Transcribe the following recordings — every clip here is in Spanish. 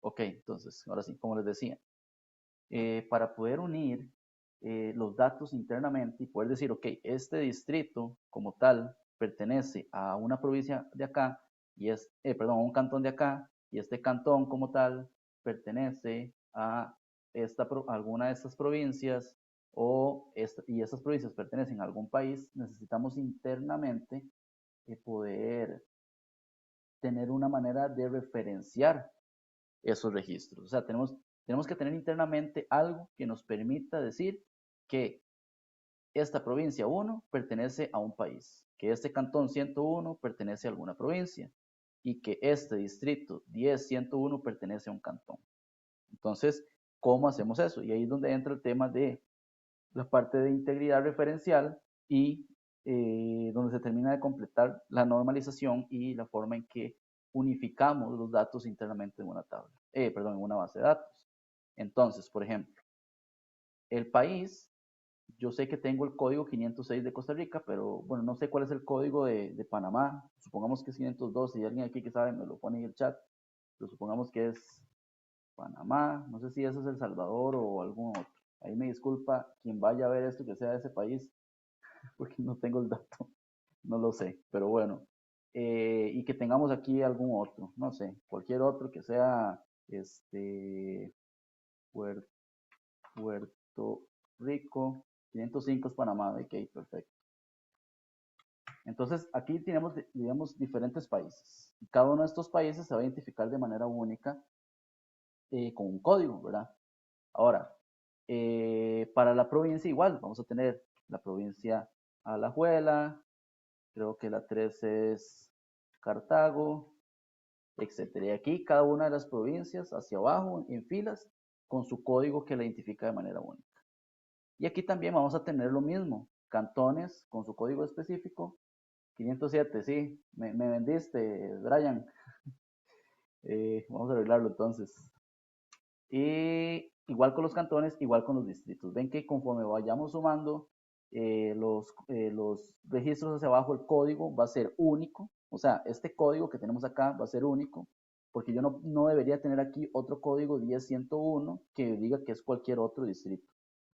Ok, entonces, ahora sí, como les decía, para poder unir los datos internamente y poder decir, ok, este distrito como tal pertenece a una provincia de acá, perdón, a un cantón de acá, y este cantón como tal pertenece a alguna de estas provincias, y estas provincias pertenecen a algún país, necesitamos internamente poder tener una manera de referenciar esos registros. O sea, tenemos que tener internamente algo que nos permita decir que esta provincia 1 pertenece a un país, que este cantón 101 pertenece a alguna provincia y que este distrito 10-101 pertenece a un cantón. Entonces, ¿cómo hacemos eso? Y ahí es donde entra el tema de la parte de integridad referencial y donde se termina de completar la normalización y la forma en que unificamos los datos internamente en una tabla, perdón, en una base de datos. Entonces, por ejemplo, el país, yo sé que tengo el código 506 de Costa Rica, pero bueno, no sé cuál es el código de Panamá. Supongamos que es 502, si alguien aquí que sabe me lo pone en el chat, pero supongamos que es Panamá, no sé si eso es El Salvador o algún otro. Ahí me disculpa quien vaya a ver esto que sea de ese país, porque no tengo el dato, no lo sé, pero bueno. Y que tengamos aquí algún otro, no sé, cualquier otro que sea Puerto, Puerto Rico, 505 es Panamá, ok, perfecto. Entonces aquí tenemos, digamos, diferentes países. Y cada uno de estos países se va a identificar de manera única con un código, ¿verdad? Ahora, para la provincia igual, vamos a tener la provincia Alajuela, creo que la 3 es Cartago, etcétera. Y aquí cada una de las provincias hacia abajo en filas con su código que la identifica de manera única. Y aquí también vamos a tener lo mismo, cantones con su código específico. 507, sí, me vendiste, Brian. Vamos a arreglarlo entonces. Y igual con los cantones, igual con los distritos. Ven que conforme vayamos sumando los registros hacia abajo, el código va a ser único. O sea, este código que tenemos acá va a ser único, porque yo no debería tener aquí otro código 10101 que diga que es cualquier otro distrito.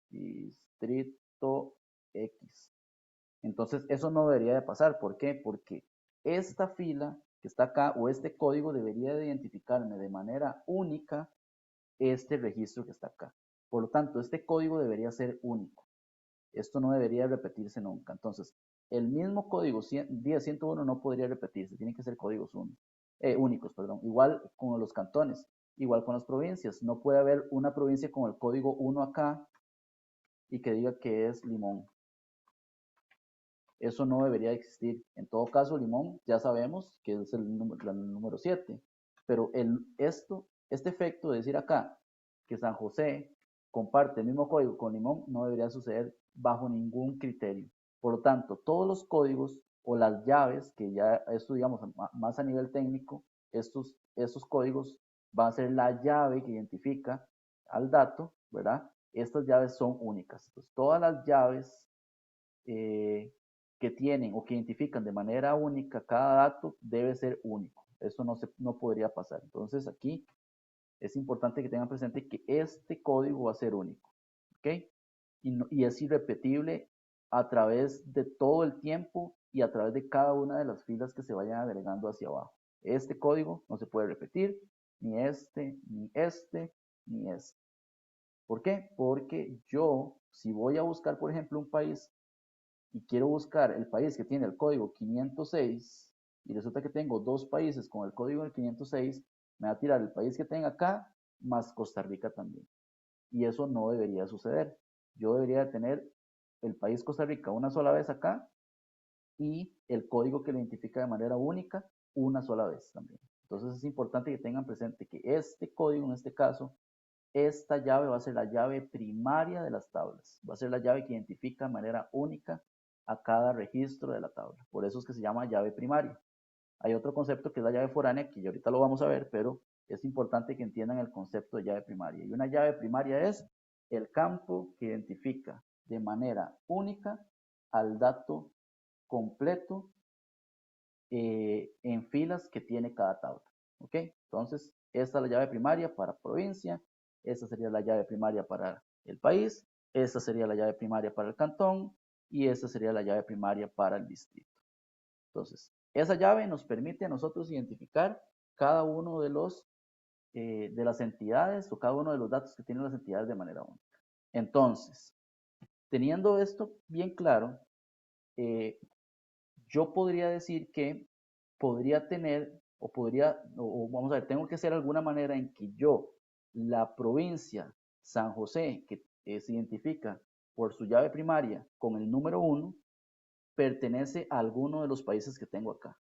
Distrito X. Entonces, eso no debería de pasar. ¿Por qué? Porque esta fila que está acá o este código debería de identificarme de manera única este registro que está acá. Por lo tanto, este código debería ser único. Esto no debería repetirse nunca. Entonces, el mismo código 10.101 no podría repetirse, tienen que ser códigos únicos. Perdón. Igual con los cantones, igual con las provincias. No puede haber una provincia con el código 1 acá y que diga que es Limón. Eso no debería existir. En todo caso, Limón ya sabemos que es el número 7. Pero este efecto de decir acá que San José comparte el mismo código con Limón no debería suceder bajo ningún criterio. Por lo tanto, todos los códigos o las llaves, que ya esto digamos más a nivel técnico, estos códigos van a ser la llave que identifica al dato, ¿verdad? Estas llaves son únicas. Entonces, todas las llaves que tienen o que identifican de manera única cada dato debe ser único. Eso no podría pasar. Entonces aquí es importante que tengan presente que este código va a ser único. ¿Ok? Y es irrepetible a través de todo el tiempo y a través de cada una de las filas que se vayan agregando hacia abajo. Este código no se puede repetir, ni este, ni este, ni este. ¿Por qué? Porque yo, si voy a buscar, por ejemplo, un país y quiero buscar el país que tiene el código 506 y resulta que tengo dos países con el código del 506, me va a tirar el país que tenga acá más Costa Rica también. Y eso no debería suceder. Yo debería tener el país Costa Rica una sola vez acá y el código que lo identifica de manera única una sola vez también. Entonces es importante que tengan presente que este código, en este caso, esta llave va a ser la llave primaria de las tablas. Va a ser la llave que identifica de manera única a cada registro de la tabla. Por eso es que se llama llave primaria. Hay otro concepto que es la llave foránea, que ahorita lo vamos a ver, pero es importante que entiendan el concepto de llave primaria. Y una llave primaria es el campo que identifica de manera única al dato completo en filas que tiene cada tabla. ¿Ok? Entonces, esta es la llave primaria para provincia, esta sería la llave primaria para el país, esta sería la llave primaria para el cantón y esta sería la llave primaria para el distrito. Entonces, esa llave nos permite a nosotros identificar cada uno de las entidades o cada uno de los datos que tienen las entidades de manera única. Entonces, teniendo esto bien claro, yo podría decir que podría tener, o vamos a ver, tengo que hacer alguna manera en que yo, la provincia San José, que se identifica por su llave primaria con el número 1, pertenece a alguno de los países que tengo acá.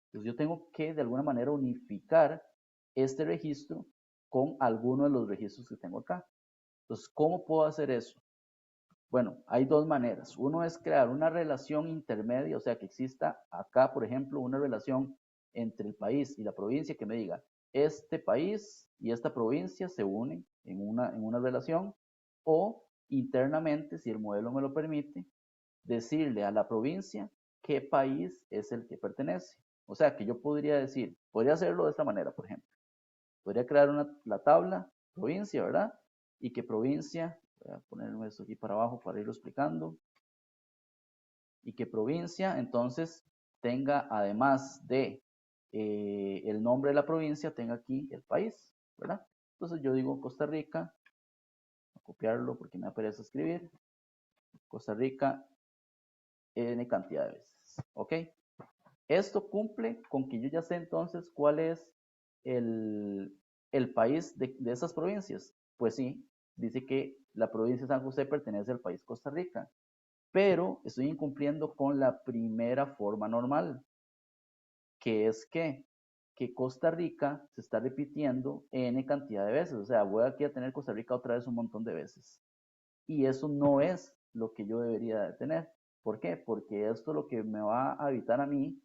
Entonces yo tengo que de alguna manera unificar este registro con alguno de los registros que tengo acá. Entonces, ¿cómo puedo hacer eso? Bueno, hay dos maneras. Uno es crear una relación intermedia, o sea, que exista acá, por ejemplo, una relación entre el país y la provincia que me diga, este país y esta provincia se unen en una relación, o internamente, si el modelo me lo permite, decirle a la provincia qué país es el que pertenece. O sea, que yo podría decir, podría hacerlo de esta manera, por ejemplo. Podría crear la tabla provincia, ¿verdad? Y que provincia, voy a ponerme esto aquí para abajo para irlo explicando, y que provincia entonces tenga, además de el nombre de la provincia, tenga aquí el país, ¿verdad? Entonces yo digo Costa Rica, voy a copiarlo porque me da pereza escribir, Costa Rica n cantidad de veces, ¿ok? Esto cumple con que yo ya sé entonces cuál es el país de esas provincias. Pues sí, dice que la provincia de San José pertenece al país Costa Rica, pero estoy incumpliendo con la primera forma normal, que es que Costa Rica se está repitiendo n cantidad de veces. O sea, voy aquí a tener Costa Rica otra vez un montón de veces. Y eso no es lo que yo debería de tener. ¿Por qué? Porque esto lo que me va a evitar a mí,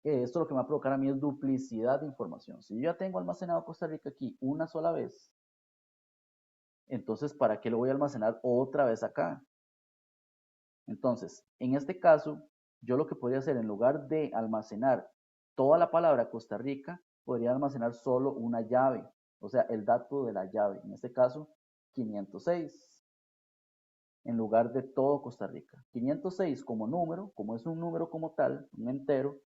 esto lo que me va a provocar a mí es duplicidad de información. Si yo ya tengo almacenado Costa Rica aquí una sola vez, entonces ¿para qué lo voy a almacenar otra vez acá? Entonces, en este caso, yo lo que podría hacer, en lugar de almacenar toda la palabra Costa Rica, podría almacenar solo una llave, o sea, el dato de la llave, en este caso 506, en lugar de todo Costa Rica. 506 como número, como es un número como tal, un entero,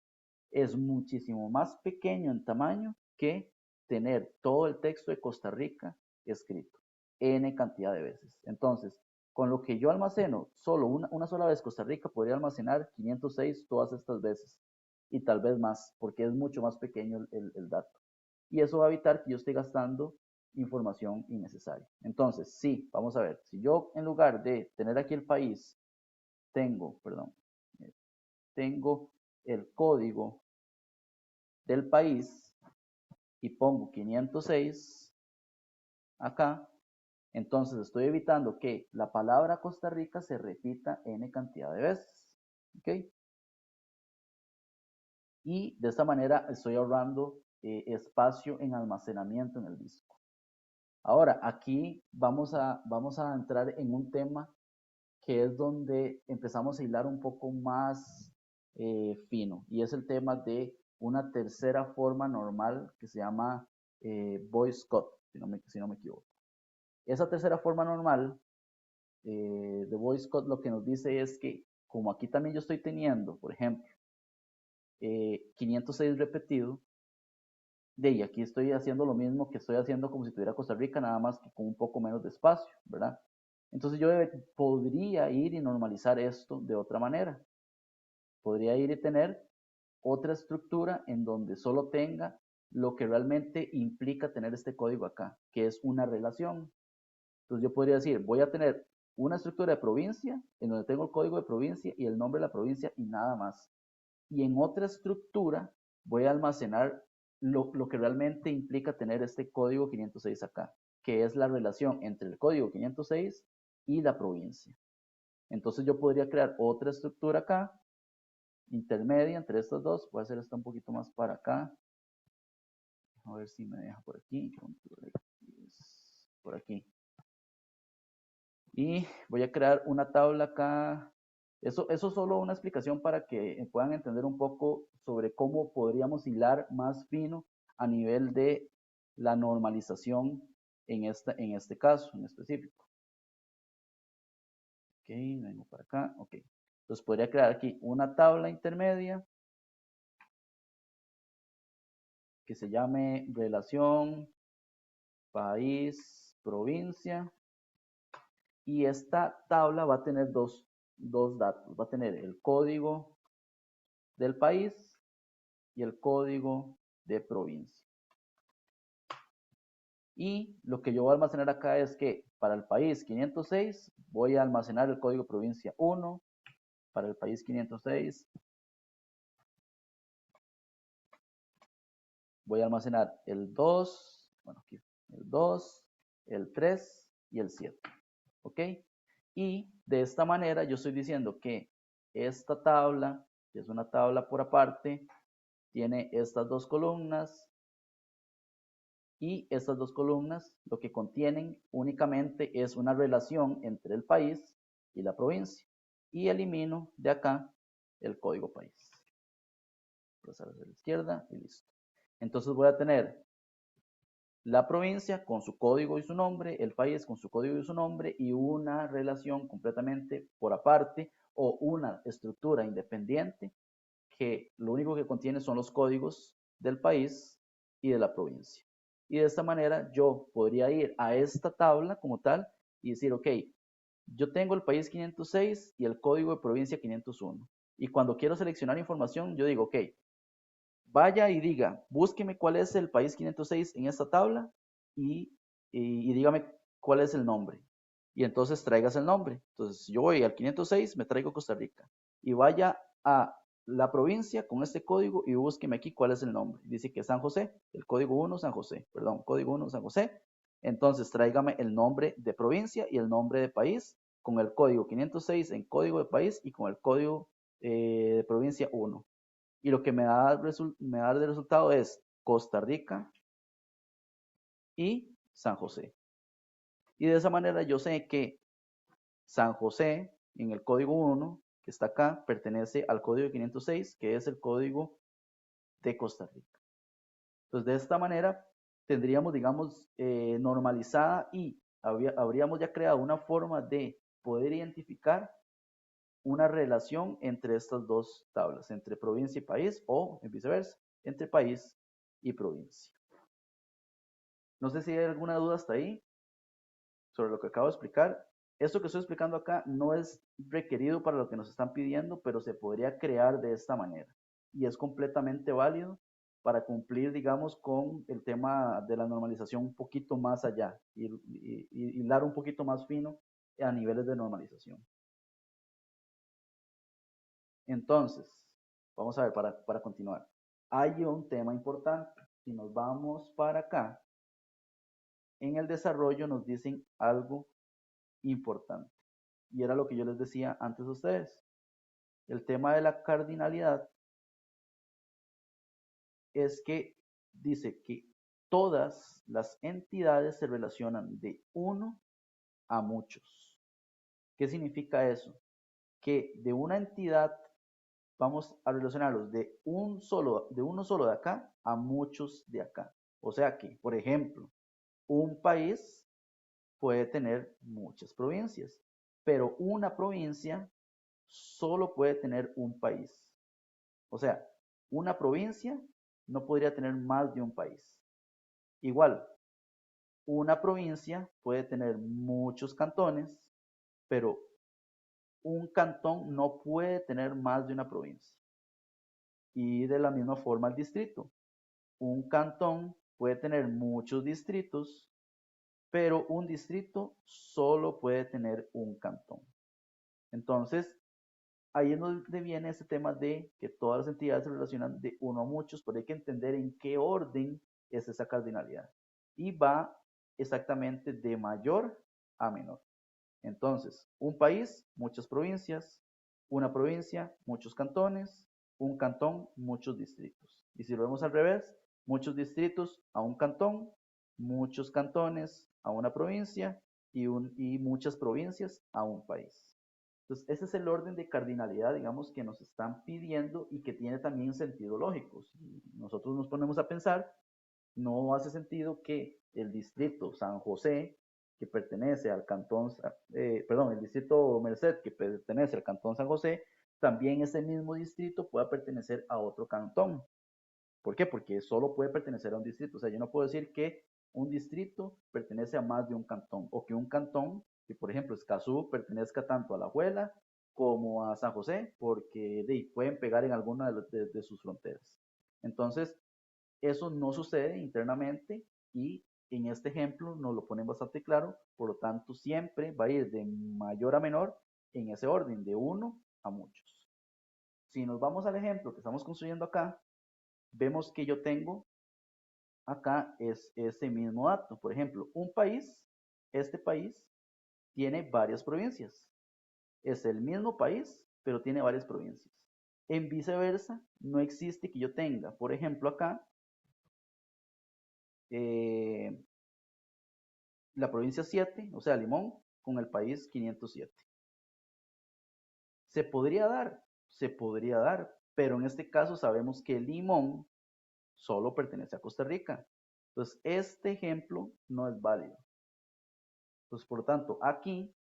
es muchísimo más pequeño en tamaño que tener todo el texto de Costa Rica escrito n cantidad de veces. Entonces, con lo que yo almaceno solo una sola vez Costa Rica, podría almacenar 506 todas estas veces y tal vez más, porque es mucho más pequeño el dato. Y eso va a evitar que yo esté gastando información innecesaria. Entonces, sí, vamos a ver, si yo en lugar de tener aquí el país, tengo el código del país y pongo 506 acá, entonces estoy evitando que la palabra Costa Rica se repita n cantidad de veces. ¿Ok? Y de esta manera estoy ahorrando espacio en almacenamiento en el disco. Ahora, aquí vamos a entrar en un tema que es donde empezamos a hilar un poco más fino, y es el tema de una tercera forma normal que se llama Boyce-Codd, si no me equivoco. Esa tercera forma normal de Boyce-Codd lo que nos dice es que, como aquí también yo estoy teniendo, por ejemplo, 506 repetido, de ahí aquí estoy haciendo lo mismo que estoy haciendo como si tuviera Costa Rica, nada más que con un poco menos de espacio, ¿verdad? Entonces yo podría ir y normalizar esto de otra manera. Podría ir y tener otra estructura en donde solo tenga lo que realmente implica tener este código acá, que es una relación. Entonces yo podría decir, voy a tener una estructura de provincia en donde tengo el código de provincia y el nombre de la provincia y nada más. Y en otra estructura voy a almacenar lo que realmente implica tener este código 506 acá, que es la relación entre el código 506 y la provincia. Entonces yo podría crear otra estructura acá, intermedia entre estas dos. Voy a hacer esto un poquito más para acá. A ver si me deja por aquí. Por aquí. Y voy a crear una tabla acá. Eso es solo una explicación para que puedan entender un poco sobre cómo podríamos hilar más fino a nivel de la normalización en este caso en específico. Ok, vengo para acá, ok. Entonces podría crear aquí una tabla intermedia que se llame relación país, provincia, y esta tabla va a tener dos datos, va a tener el código del país y el código de provincia. Y lo que yo voy a almacenar acá es que para el país 506 voy a almacenar el código provincia 1, para el país 506 voy a almacenar el 2, bueno, aquí, el 2, el 3 y el 7. ¿Ok? Y de esta manera yo estoy diciendo que esta tabla, que es una tabla por aparte, tiene estas dos columnas y estas dos columnas lo que contienen únicamente es una relación entre el país y la provincia. Y elimino de acá el código país. Pasar hacia la izquierda y listo. Entonces voy a tener la provincia con su código y su nombre, el país con su código y su nombre, y una relación completamente por aparte o una estructura independiente que lo único que contiene son los códigos del país y de la provincia. Y de esta manera yo podría ir a esta tabla como tal y decir, ok, yo tengo el país 506 y el código de provincia 501. Y cuando quiero seleccionar información, yo digo, ok, vaya y diga, búsqueme cuál es el país 506 en esta tabla y dígame cuál es el nombre. Y entonces traigas el nombre. Entonces yo voy al 506, me traigo Costa Rica. Y vaya a la provincia con este código y búsqueme aquí cuál es el nombre. Dice que es San José, el código 1 San José, perdón, código 1 San José. Entonces tráigame el nombre de provincia y el nombre de país con el código 506 en código de país y con el código de provincia 1. Y lo que me da de resultado es Costa Rica y San José. Y de esa manera yo sé que San José en el código 1, que está acá, pertenece al código 506, que es el código de Costa Rica. Entonces, de esta manera tendríamos, digamos, normalizada y habríamos ya creado una forma de poder identificar una relación entre estas dos tablas, entre provincia y país o viceversa, entre país y provincia. No sé si hay alguna duda hasta ahí sobre lo que acabo de explicar. Esto que estoy explicando acá no es requerido para lo que nos están pidiendo, pero se podría crear de esta manera y es completamente válido para cumplir, digamos, con el tema de la normalización un poquito más allá y hilar un poquito más fino a niveles de normalización. Entonces, vamos a ver, para continuar. Hay un tema importante. Si nos vamos para acá, en el desarrollo nos dicen algo importante. Y era lo que yo les decía antes a ustedes. El tema de la cardinalidad es que dice que todas las entidades se relacionan de uno a muchos. ¿Qué significa eso? Que de una entidad vamos a relacionarlos de uno solo de acá a muchos de acá. O sea que, por ejemplo, un país puede tener muchas provincias, pero una provincia solo puede tener un país. O sea, una provincia no podría tener más de un país. Igual, una provincia puede tener muchos cantones, pero un cantón no puede tener más de una provincia. Y de la misma forma el distrito. Un cantón puede tener muchos distritos, pero un distrito solo puede tener un cantón. Entonces, ahí es donde viene ese tema de que todas las entidades se relacionan de uno a muchos, pero hay que entender en qué orden es esa cardinalidad. Y va exactamente de mayor a menor. Entonces, un país, muchas provincias, una provincia, muchos cantones, un cantón, muchos distritos. Y si lo vemos al revés, muchos distritos a un cantón, muchos cantones a una provincia y muchas provincias a un país. Entonces, ese es el orden de cardinalidad, digamos, que nos están pidiendo y que tiene también sentido lógico. Si nosotros nos ponemos a pensar, no hace sentido que el distrito San José, que pertenece al cantón, perdón, el distrito Merced, que pertenece al cantón San José, también ese mismo distrito pueda pertenecer a otro cantón. ¿Por qué? Porque solo puede pertenecer a un distrito. O sea, yo no puedo decir que un distrito pertenece a más de un cantón, o que un cantón, que por ejemplo Escazú, pertenezca tanto a La Juela como a San José, porque pueden pegar en alguna de sus fronteras. Entonces, eso no sucede internamente y en este ejemplo nos lo ponen bastante claro, por lo tanto siempre va a ir de mayor a menor en ese orden, de uno a muchos. Si nos vamos al ejemplo que estamos construyendo acá, vemos que yo tengo acá es ese mismo dato. Por ejemplo, un país, este país tiene varias provincias. Es el mismo país, pero tiene varias provincias. En viceversa, no existe que yo tenga, por ejemplo, acá, eh, la provincia 7, o sea, Limón, con el país 507. Se podría dar, pero en este caso sabemos que Limón solo pertenece a Costa Rica. Entonces, este ejemplo no es válido. Entonces, por lo tanto, aquí,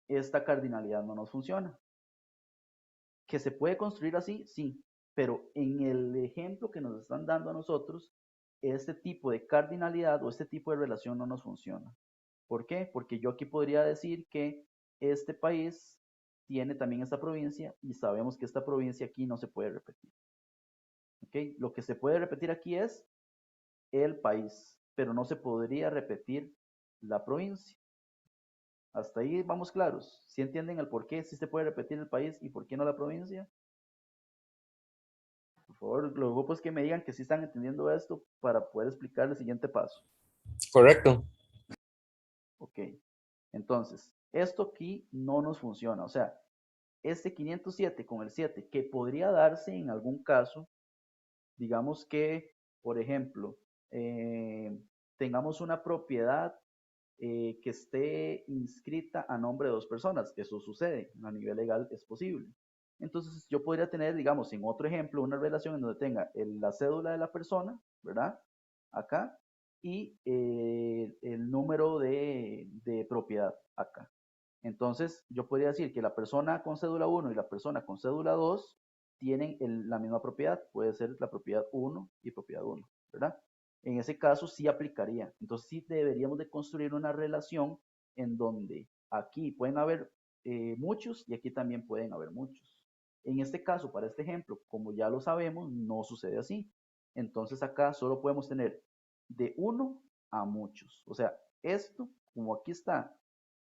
esta cardinalidad no nos funciona. ¿Que se puede construir así? Sí, pero en el ejemplo que nos están dando a nosotros, este tipo de cardinalidad o este tipo de relación no nos funciona. ¿Por qué? Porque yo aquí podría decir que este país tiene también esta provincia y sabemos que esta provincia aquí no se puede repetir. ¿Okay? Lo que se puede repetir aquí es el país, pero no se podría repetir la provincia. Hasta ahí vamos claros. ¿Sí entienden el por qué sí se puede repetir el país y por qué no la provincia? Por favor, los grupos que me digan que sí están entendiendo esto para poder explicar el siguiente paso. Correcto. Ok. Entonces, esto aquí no nos funciona. O sea, este 507 con el 7, que podría darse en algún caso, digamos que, por ejemplo, tengamos una propiedad que esté inscrita a nombre de dos personas. Eso sucede, a nivel legal es posible. Entonces yo podría tener, digamos, en otro ejemplo, una relación en donde tenga la cédula de la persona, ¿verdad? Acá, y el número de propiedad acá. Entonces yo podría decir que la persona con cédula 1 y la persona con cédula 2 tienen la misma propiedad. Puede ser la propiedad 1 y propiedad 1, ¿verdad? En ese caso sí aplicaría. Entonces sí deberíamos de construir una relación en donde aquí pueden haber muchos y aquí también pueden haber muchos. En este caso, para este ejemplo, como ya lo sabemos, no sucede así. Entonces acá solo podemos tener de uno a muchos. O sea, esto, como aquí está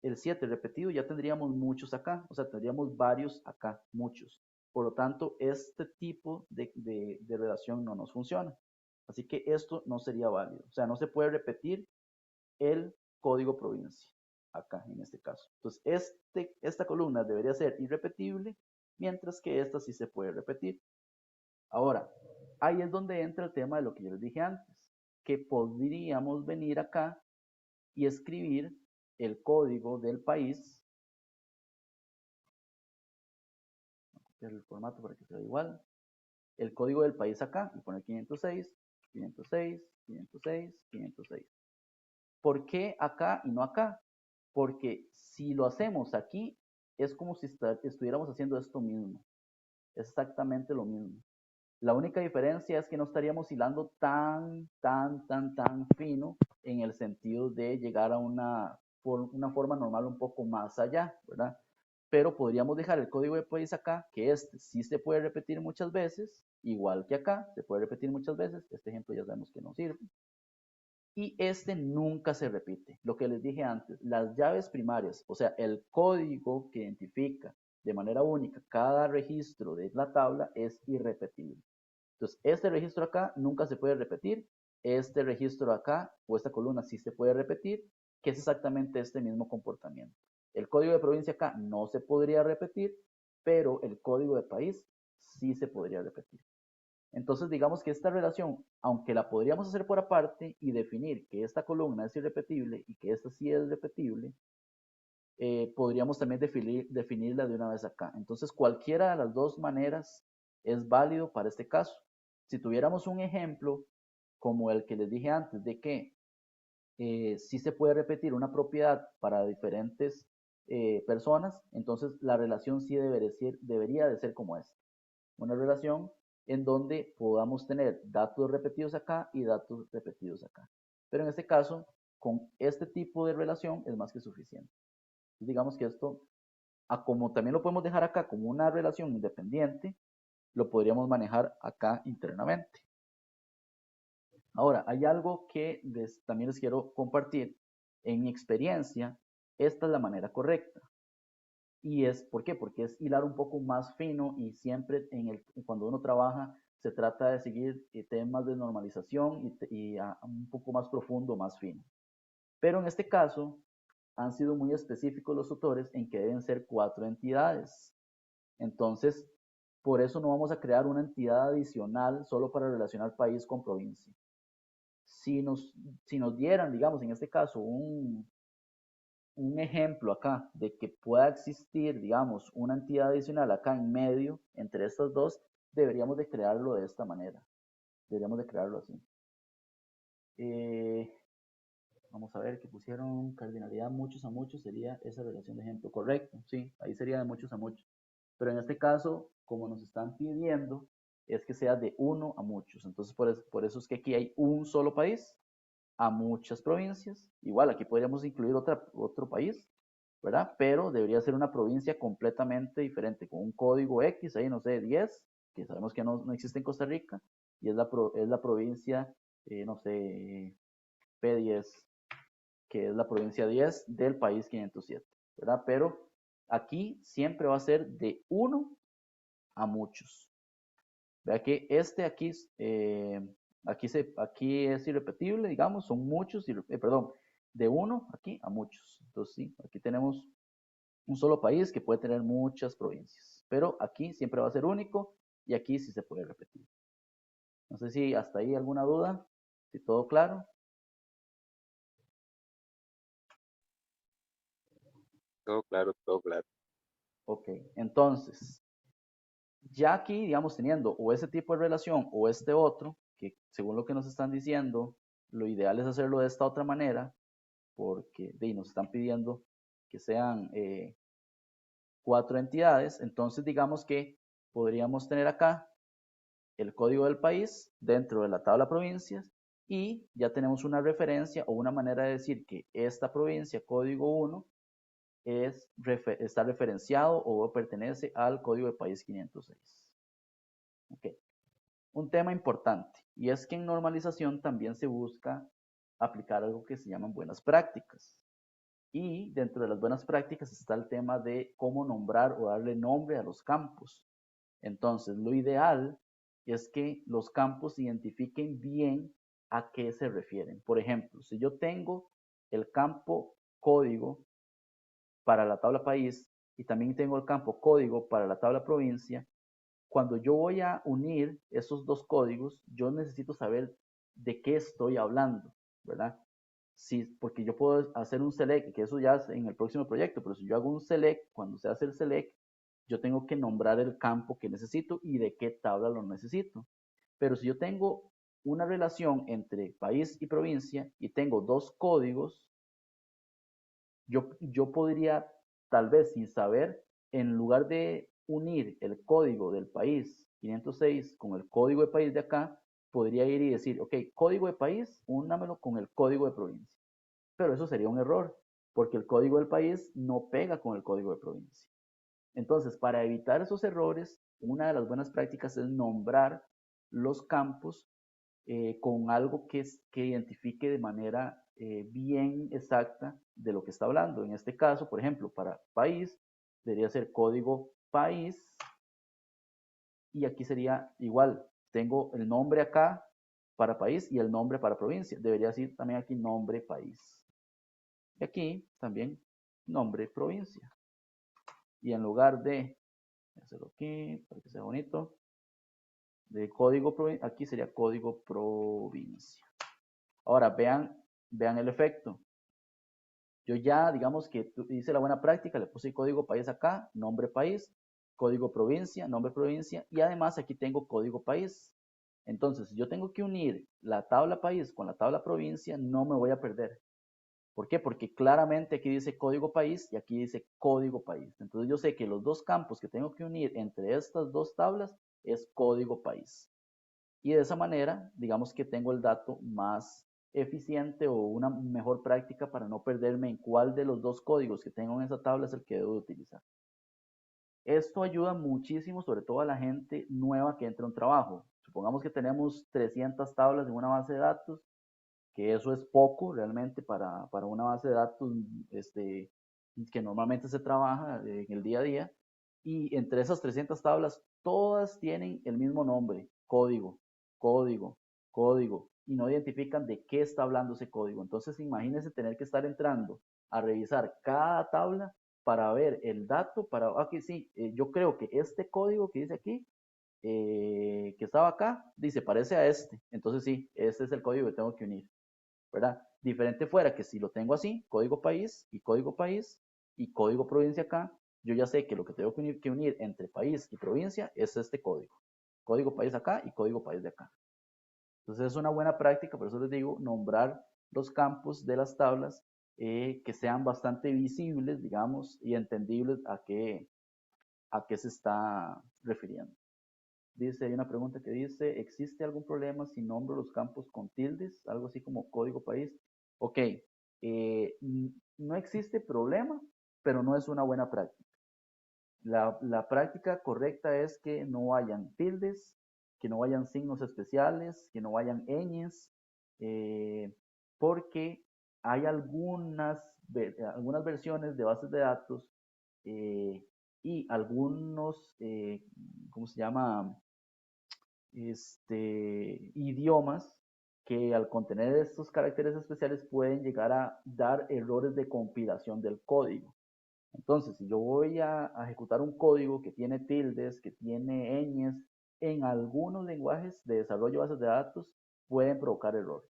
el 7 repetido, ya tendríamos muchos acá. O sea, tendríamos varios acá, muchos. Por lo tanto, este tipo de relación no nos funciona. Así que esto no sería válido. O sea, no se puede repetir el código provincia acá en este caso. Entonces, esta columna debería ser irrepetible, mientras que esta sí se puede repetir. Ahora, ahí es donde entra el tema de lo que yo les dije antes, que podríamos venir acá y escribir el código del país, el formato para que sea igual, el código del país acá y poner 506, 506, 506, 506. ¿Por qué acá y no acá? Porque si lo hacemos aquí, es como si estuviéramos haciendo esto mismo. Es exactamente lo mismo. La única diferencia es que no estaríamos hilando tan fino en el sentido de llegar a una forma normal un poco más allá, ¿verdad? Pero podríamos dejar el código de país acá, que este sí se puede repetir muchas veces, igual que acá, se puede repetir muchas veces. Este ejemplo ya sabemos que no sirve. Y este nunca se repite. Lo que les dije antes, las llaves primarias, o sea, el código que identifica de manera única cada registro de la tabla es irrepetible. Entonces, este registro acá nunca se puede repetir, este registro acá o esta columna sí se puede repetir, que es exactamente este mismo comportamiento. El código de provincia acá no se podría repetir, pero el código de país sí se podría repetir. Entonces, digamos que esta relación, aunque la podríamos hacer por aparte y definir que esta columna es irrepetible y que esta sí es repetible, podríamos también definirla de una vez acá. Entonces, cualquiera de las dos maneras es válido para este caso. Si tuviéramos un ejemplo como el que les dije antes, de que sí se puede repetir una propiedad para diferentes personas, entonces la relación sí debería de ser como esta. Una relación en donde podamos tener datos repetidos acá y datos repetidos acá. Pero en este caso, con este tipo de relación es más que suficiente. Entonces, digamos que esto, como también lo podemos dejar acá como una relación independiente, lo podríamos manejar acá internamente. Ahora, hay algo que también les quiero compartir. En mi experiencia, esta es la manera correcta. ¿Y es por qué? Porque es hilar un poco más fino y siempre cuando uno trabaja se trata de seguir temas de normalización y un poco más profundo, más fino. Pero en este caso han sido muy específicos los autores en que deben ser 4 entidades. Entonces, por eso no vamos a crear una entidad adicional solo para relacionar país con provincia. Si nos dieran, digamos, en este caso, un ejemplo acá de que pueda existir, digamos, una entidad adicional acá en medio entre estas dos, deberíamos de crearlo de esta manera. Deberíamos de crearlo así. Vamos a ver que pusieron cardinalidad muchos a muchos, sería esa relación de ejemplo. Correcto, sí, ahí sería de muchos a muchos. Pero en este caso, como nos están pidiendo, es que sea de uno a muchos. Entonces, por eso es que aquí hay un solo país a muchas provincias. Igual, aquí podríamos incluir otro país, ¿verdad? Pero debería ser una provincia completamente diferente, con un código X, ahí no sé, 10, que sabemos que no existe en Costa Rica, y es la provincia, no sé, P10, que es la provincia 10 del país 507, ¿verdad? Pero aquí siempre va a ser de uno a muchos. Vea que aquí es irrepetible, digamos, son muchos, perdón, de uno aquí a muchos. Entonces sí, aquí tenemos un solo país que puede tener muchas provincias, pero aquí siempre va a ser único y aquí sí se puede repetir. No sé si hasta ahí alguna duda, si todo claro. Todo claro, todo claro. Ok, entonces, ya aquí, digamos, teniendo o ese tipo de relación o este otro, que según lo que nos están diciendo, lo ideal es hacerlo de esta otra manera, porque nos están pidiendo que sean 4 entidades, entonces digamos que podríamos tener acá el código del país dentro de la tabla provincias y ya tenemos una referencia o una manera de decir que esta provincia, código 1, está referenciado o pertenece al código de país 506. Okay. Un tema importante, y es que en normalización también se busca aplicar algo que se llaman buenas prácticas. Y dentro de las buenas prácticas está el tema de cómo nombrar o darle nombre a los campos. Entonces, lo ideal es que los campos identifiquen bien a qué se refieren. Por ejemplo, si yo tengo el campo código para la tabla país y también tengo el campo código para la tabla provincia, cuando yo voy a unir esos dos códigos, yo necesito saber de qué estoy hablando, ¿verdad? Sí, porque yo puedo hacer un select, que eso ya es en el próximo proyecto, pero si yo hago un select, cuando se hace el select, yo tengo que nombrar el campo que necesito y de qué tabla lo necesito. Pero si yo tengo una relación entre país y provincia y tengo dos códigos, yo podría, tal vez sin saber, en lugar de unir el código del país 506 con el código de país de acá, podría ir y decir, ok, código de país, únamelo con el código de provincia. Pero eso sería un error, porque el código del país no pega con el código de provincia. Entonces, para evitar esos errores, una de las buenas prácticas es nombrar los campos con algo que identifique de manera bien exacta de lo que está hablando. En este caso, por ejemplo, para país, debería ser código país y aquí sería igual. Tengo el nombre acá para país y el nombre para provincia. Debería decir también aquí nombre país. Y aquí también nombre provincia. Y en lugar de hacerlo aquí para que sea bonito, de código provincia, aquí sería código provincia. Ahora vean el efecto. Yo ya, digamos que hice la buena práctica, le puse el código país acá, nombre país, código provincia, nombre provincia, y además aquí tengo código país. Entonces, si yo tengo que unir la tabla país con la tabla provincia, no me voy a perder. ¿Por qué? Porque claramente aquí dice código país y aquí dice código país. Entonces yo sé que los dos campos que tengo que unir entre estas dos tablas es código país. Y de esa manera, digamos que tengo el dato más eficiente o una mejor práctica para no perderme en cuál de los dos códigos que tengo en esa tabla es el que debo utilizar. Esto ayuda muchísimo, sobre todo a la gente nueva que entra a un trabajo. Supongamos que tenemos 300 tablas en una base de datos, que eso es poco realmente para una base de datos que normalmente se trabaja en el día a día. Y entre esas 300 tablas, todas tienen el mismo nombre, código, código, código, y no identifican de qué está hablando ese código. Entonces, imagínense tener que estar entrando a revisar cada tabla para ver el dato, aquí sí, yo creo que este código que dice aquí, que estaba acá, dice, parece a este. Entonces sí, este es el código que tengo que unir, ¿verdad? Diferente fuera que si lo tengo así, código país y código provincia acá, yo ya sé que lo que tengo que unir entre país y provincia es este código. Código país acá y código país de acá. Entonces es una buena práctica, por eso les digo, nombrar los campos de las tablas que sean bastante visibles, digamos, y entendibles a qué se está refiriendo. Dice, hay una pregunta que dice, ¿existe algún problema si nombro los campos con tildes? Algo así como código país. Ok, no existe problema, pero no es una buena práctica. La práctica correcta es que no hayan tildes, que no hayan signos especiales, que no hayan ñes, porque hay algunas versiones de bases de datos y algunos, ¿cómo se llama? Idiomas que al contener estos caracteres especiales pueden llegar a dar errores de compilación del código. Entonces, si yo voy a ejecutar un código que tiene tildes, que tiene ñes, en algunos lenguajes de desarrollo de bases de datos pueden provocar error.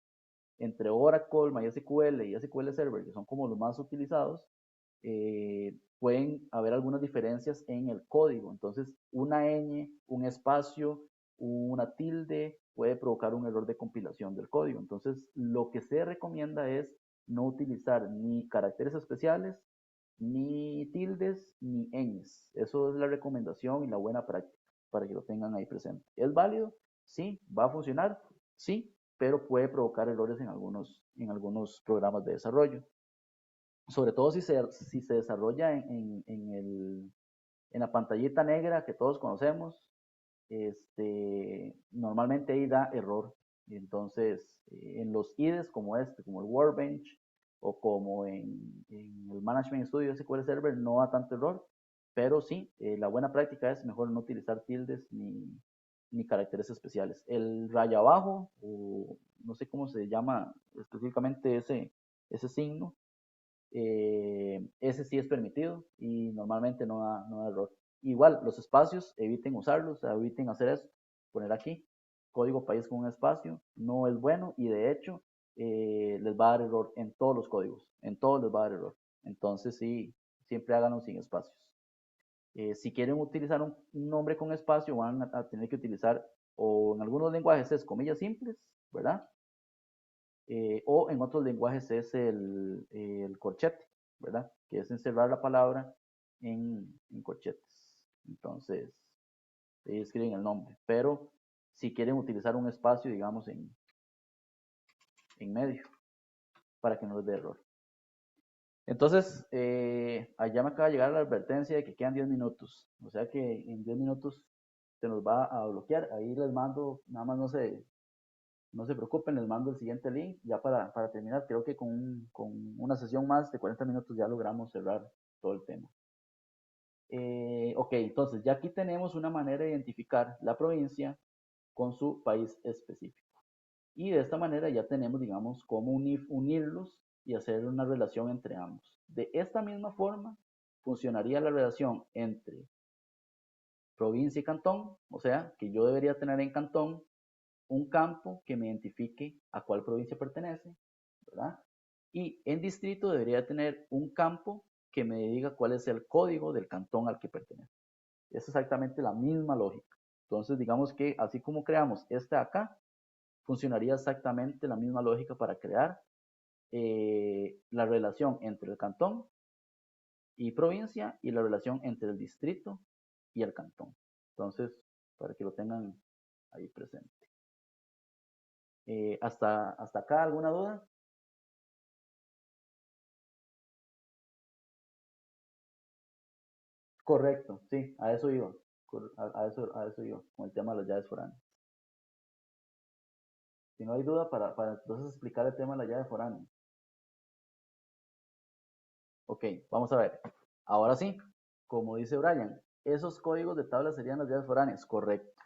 Entre Oracle, MySQL y SQL Server, que son como los más utilizados, pueden haber algunas diferencias en el código. Entonces, una ñ, un espacio, una tilde puede provocar un error de compilación del código. Entonces, lo que se recomienda es no utilizar ni caracteres especiales, ni tildes, ni ñes. Eso es la recomendación y la buena práctica para que lo tengan ahí presente. ¿Es válido? Sí. ¿Va a funcionar? Sí, pero puede provocar errores en algunos programas de desarrollo. Sobre todo si se desarrolla en la pantallita negra que todos conocemos, normalmente ahí da error. Entonces, en los IDEs como como el Workbench o como en el Management Studio SQL Server no da tanto error, pero sí, la buena práctica es mejor no utilizar tildes ni caracteres especiales. El raya abajo, o no sé cómo se llama específicamente ese signo, ese sí es permitido y normalmente no da error. Igual, los espacios, eviten usarlos, eviten hacer eso. Poner aquí, código país con un espacio, no es bueno y de hecho les va a dar error en todos los códigos, en todos les va a dar error. Entonces sí, siempre háganlo sin espacios. Si quieren utilizar un nombre con espacio, van a tener que utilizar, o en algunos lenguajes es comillas simples, ¿verdad? O en otros lenguajes es el corchete, ¿verdad? Que es encerrar la palabra en corchetes. Entonces, ahí escriben el nombre. Pero si quieren utilizar un espacio, digamos, en medio, para que no les dé error. Entonces, allá me acaba de llegar la advertencia de que quedan 10 minutos. O sea que en 10 minutos se nos va a bloquear. Ahí les mando, nada más no se preocupen, les mando el siguiente link ya para terminar. Creo que con una sesión más de 40 minutos ya logramos cerrar todo el tema. Ok, entonces ya aquí tenemos una manera de identificar la provincia con su país específico. Y de esta manera ya tenemos, digamos, cómo unirlos y hacer una relación entre ambos. De esta misma forma funcionaría la relación entre provincia y cantón, o sea, que yo debería tener en cantón un campo que me identifique a cuál provincia pertenece, ¿verdad? Y en distrito debería tener un campo que me diga cuál es el código del cantón al que pertenece. Es exactamente la misma lógica. Entonces, digamos que así como creamos este acá, funcionaría exactamente la misma lógica para crear la relación entre el cantón y provincia y la relación entre el distrito y el cantón. Entonces, para que lo tengan ahí presente. ¿Hasta acá alguna duda? Correcto, sí, a eso iba. A eso iba, con el tema de las llaves foráneas. Si no hay duda, para entonces explicar el tema de la llave foránea. Ok, vamos a ver. Ahora sí, como dice Brian, esos códigos de tabla serían las llaves foráneas. Correcto.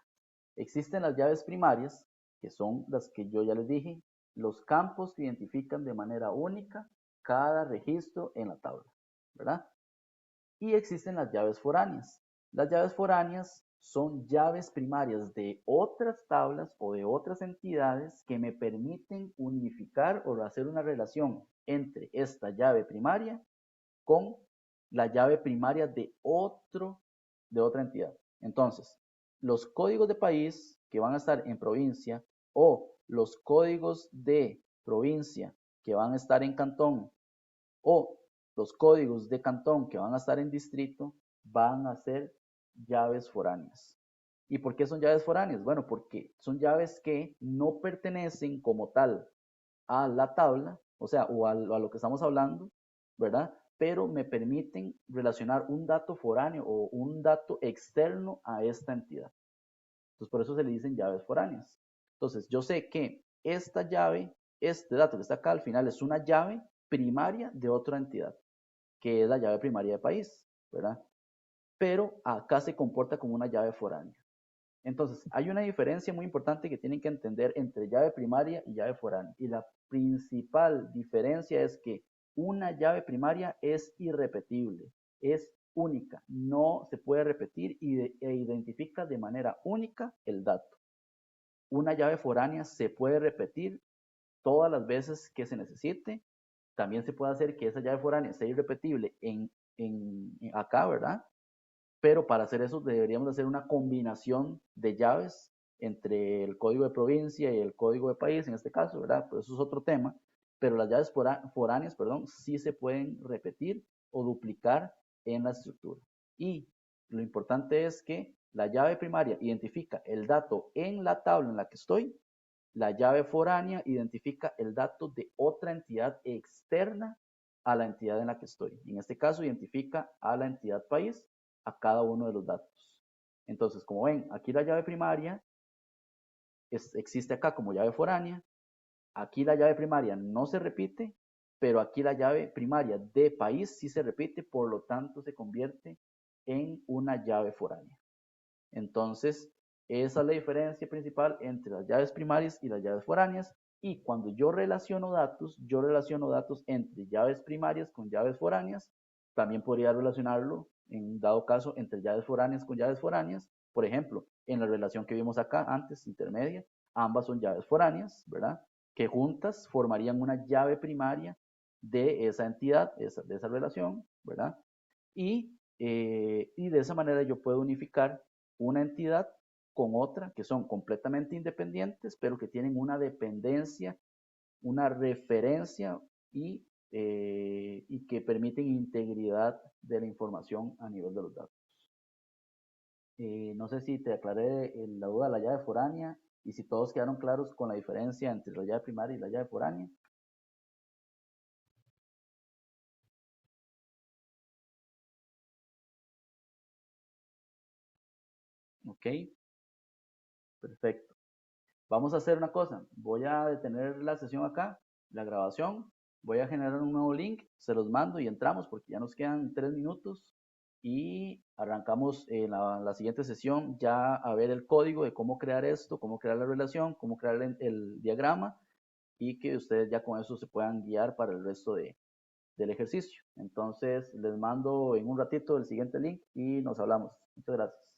Existen las llaves primarias, que son las que yo ya les dije, los campos que identifican de manera única cada registro en la tabla, ¿verdad? Y existen las llaves foráneas. Las llaves foráneas son llaves primarias de otras tablas o de otras entidades que me permiten unificar o hacer una relación entre esta llave primaria con la llave primaria de otra entidad. Entonces, los códigos de país que van a estar en provincia o los códigos de provincia que van a estar en cantón o los códigos de cantón que van a estar en distrito van a ser llaves foráneas. ¿Y por qué son llaves foráneas? Bueno, porque son llaves que no pertenecen como tal a la tabla, o sea, o a lo que estamos hablando, ¿verdad? Pero me permiten relacionar un dato foráneo o un dato externo a esta entidad. Entonces, por eso se le dicen llaves foráneas. Entonces, yo sé que esta llave, este dato que está acá al final es una llave primaria de otra entidad, que es la llave primaria de país, ¿verdad? Pero acá se comporta como una llave foránea. Entonces, hay una diferencia muy importante que tienen que entender entre llave primaria y llave foránea. Y la principal diferencia es que una llave primaria es irrepetible, es única, no se puede repetir e identifica de manera única el dato. Una llave foránea se puede repetir todas las veces que se necesite. También se puede hacer que esa llave foránea sea irrepetible en acá, ¿verdad? Pero para hacer eso deberíamos hacer una combinación de llaves entre el código de provincia y el código de país, en este caso, ¿verdad? Pues eso es otro tema, pero las llaves foráneas, perdón, sí se pueden repetir o duplicar en la estructura. Y lo importante es que la llave primaria identifica el dato en la tabla en la que estoy, la llave foránea identifica el dato de otra entidad externa a la entidad en la que estoy. En este caso, identifica a la entidad país a cada uno de los datos. Entonces, como ven, aquí la llave primaria existe acá como llave foránea. Aquí la llave primaria no se repite, pero aquí la llave primaria de país sí se repite, por lo tanto se convierte en una llave foránea. Entonces, esa es la diferencia principal entre las llaves primarias y las llaves foráneas. Y cuando yo relaciono datos entre llaves primarias con llaves foráneas. También podría relacionarlo, en dado caso, entre llaves foráneas con llaves foráneas. Por ejemplo, en la relación que vimos acá antes, intermedia, ambas son llaves foráneas, ¿verdad? Que juntas formarían una llave primaria de esa entidad, de esa relación, ¿verdad? Y de esa manera yo puedo unificar una entidad con otra que son completamente independientes, pero que tienen una dependencia, una referencia y que permiten integridad de la información a nivel de los datos. No sé si te aclaré la duda de la llave foránea y si todos quedaron claros con la diferencia entre la llave primaria y la llave foránea. Ok, perfecto. Vamos a hacer una cosa, voy a detener la sesión acá, la grabación, voy a generar un nuevo link, se los mando y entramos porque ya nos quedan 3 minutos y arrancamos en la siguiente sesión ya a ver el código de cómo crear esto, cómo crear la relación, cómo crear el diagrama y que ustedes ya con eso se puedan guiar para el resto del ejercicio. Entonces les mando en un ratito el siguiente link y nos hablamos. Muchas gracias.